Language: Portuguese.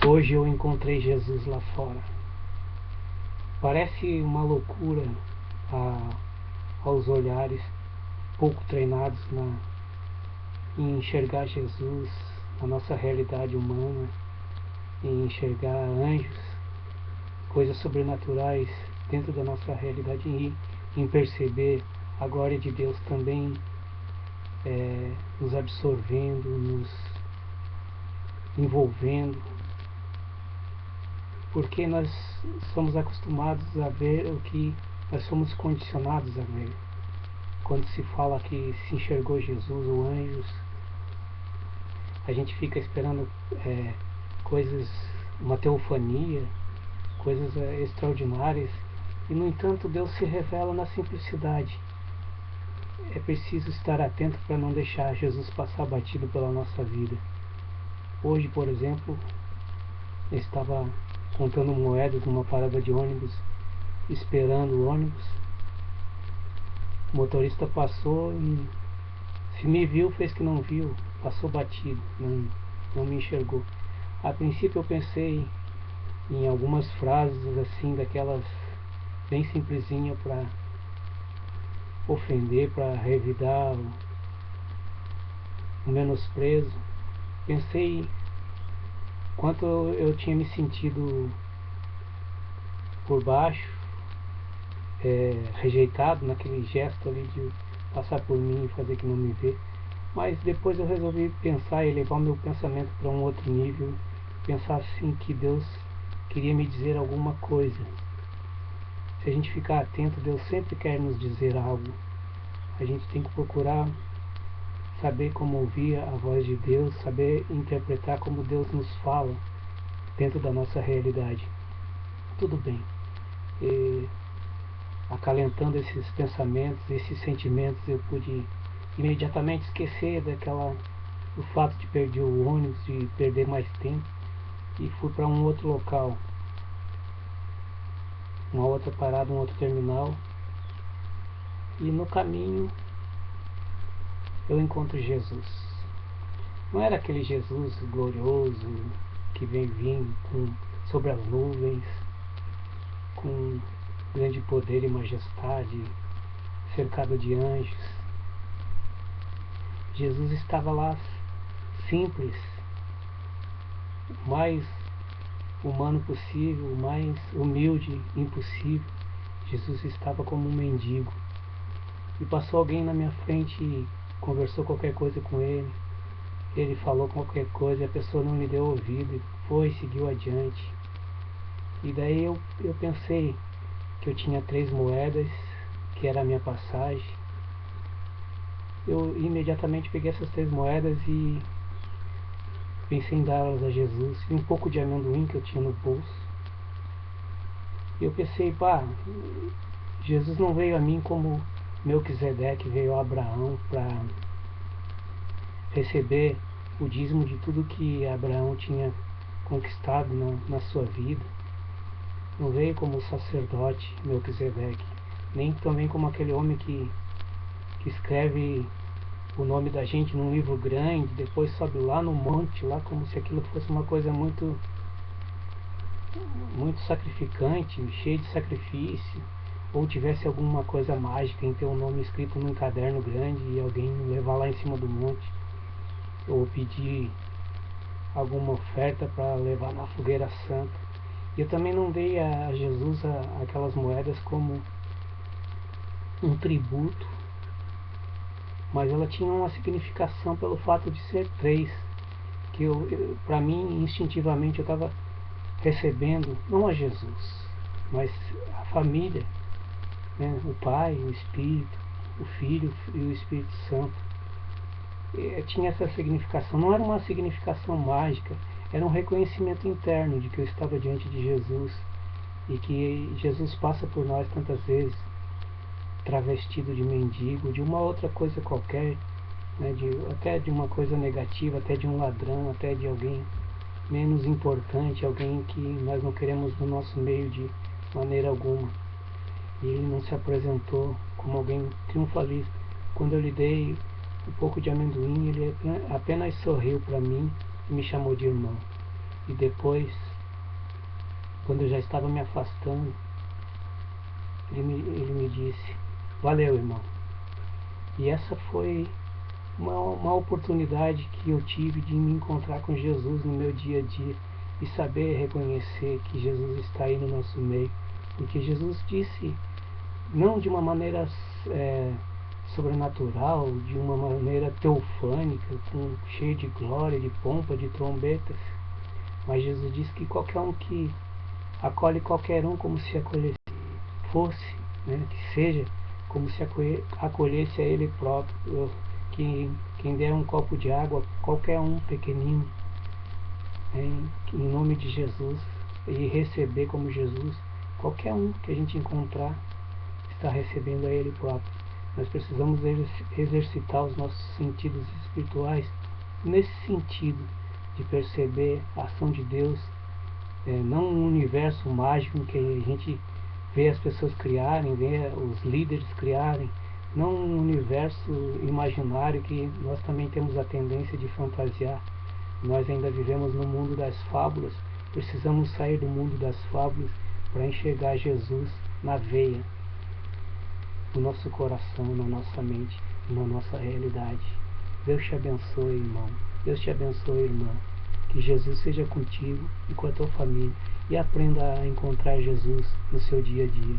Hoje eu encontrei Jesus lá fora. Parece uma loucura aos olhares pouco treinados em enxergar Jesus, a nossa realidade humana, em enxergar anjos, coisas sobrenaturais dentro da nossa realidade, e em perceber a glória de Deus também nos absorvendo, nos envolvendo, porque nós somos acostumados a ver o que nós somos condicionados a ver. Quando se fala que se enxergou Jesus ou anjos, a gente fica esperando coisas, uma teofania, coisas extraordinárias, e no entanto Deus se revela na simplicidade. É preciso estar atento para não deixar Jesus passar batido pela nossa vida. Hoje, por exemplo, eu estava contando moedas numa parada de ônibus, esperando o ônibus. O motorista passou e, se me viu, fez que não viu, passou batido, não me enxergou. A princípio eu pensei em algumas frases assim, daquelas bem simplesinha para ofender, para revidar o menosprezo. Pensei quanto eu tinha me sentido por baixo, rejeitado naquele gesto ali de passar por mim e fazer que não me vê. Mas depois eu resolvi pensar e levar o meu pensamento para um outro nível, pensar assim, que Deus queria me dizer alguma coisa. Se a gente ficar atento, Deus sempre quer nos dizer algo. A gente tem que procurar saber como ouvir a voz de Deus, saber interpretar como Deus nos fala dentro da nossa realidade. Tudo bem. Acalentando esses pensamentos, esses sentimentos, eu pude imediatamente esquecer do fato de perder o ônibus, de perder mais tempo, e fui para um outro local, uma outra parada, um outro terminal, e no caminho eu encontro Jesus. Não era aquele Jesus glorioso que vem vindo sobre as nuvens, com grande poder e majestade, cercado de anjos. Jesus estava lá simples, o mais humano possível, o mais humilde impossível. Jesus estava como um mendigo. E passou alguém na minha frente e conversou qualquer coisa com ele. Ele falou qualquer coisa e a pessoa não lhe deu ouvido e foi, seguiu adiante. E daí eu pensei que eu tinha 3 moedas, que era a minha passagem. Eu imediatamente peguei essas 3 moedas e pensei em dá-las a Jesus, e um pouco de amendoim que eu tinha no bolso. E eu pensei, Jesus não veio a mim como Melquisedeque veio a Abraão para receber o dízimo de tudo que Abraão tinha conquistado na sua vida. Não veio como o sacerdote Melquisedeque, nem também como aquele homem que escreve o nome da gente num livro grande, depois sobe lá no monte, lá como se aquilo fosse uma coisa muito sacrificante, cheia de sacrifício, ou tivesse alguma coisa mágica em ter um nome escrito num caderno grande e alguém levar lá em cima do monte, ou pedir alguma oferta para levar na fogueira santa. E eu também não dei a Jesus aquelas moedas como um tributo, mas ela tinha uma significação pelo fato de ser 3, que para mim, instintivamente, eu estava recebendo, não a Jesus, mas a família, né? O Pai, o Espírito, o Filho e o Espírito Santo. Tinha essa significação, não era uma significação mágica, era um reconhecimento interno de que eu estava diante de Jesus e que Jesus passa por nós tantas vezes travestido de mendigo, de uma outra coisa qualquer, né, até de uma coisa negativa, até de um ladrão, até de alguém menos importante, alguém que nós não queremos no nosso meio de maneira alguma. E ele não se apresentou como alguém triunfalista. Quando eu lhe dei um pouco de amendoim, ele apenas sorriu para mim e me chamou de irmão. E depois, quando eu já estava me afastando, ele me disse: valeu, irmão. E essa foi uma oportunidade que eu tive de me encontrar com Jesus no meu dia a dia e saber reconhecer que Jesus está aí no nosso meio, porque Jesus disse, não de uma maneira sobrenatural, de uma maneira teofânica, cheia de glória, de pompa, de trombetas, mas Jesus disse que qualquer um que acolhe qualquer um como se acolhesse fosse, né, que seja como se acolhesse a Ele próprio, quem der um copo de água, qualquer um pequenino, em nome de Jesus, e receber como Jesus, qualquer um que a gente encontrar está recebendo a Ele próprio. Nós precisamos exercitar os nossos sentidos espirituais nesse sentido de perceber a ação de Deus, não um universo mágico que a gente vê as pessoas criarem, vê os líderes criarem, não um universo imaginário que nós também temos a tendência de fantasiar. Nós ainda vivemos no mundo das fábulas, precisamos sair do mundo das fábulas para enxergar Jesus na veia, no nosso coração, na nossa mente, na nossa realidade. Deus te abençoe, irmão. Deus te abençoe, irmã. Que Jesus seja contigo e com a tua família, e aprenda a encontrar Jesus no seu dia a dia.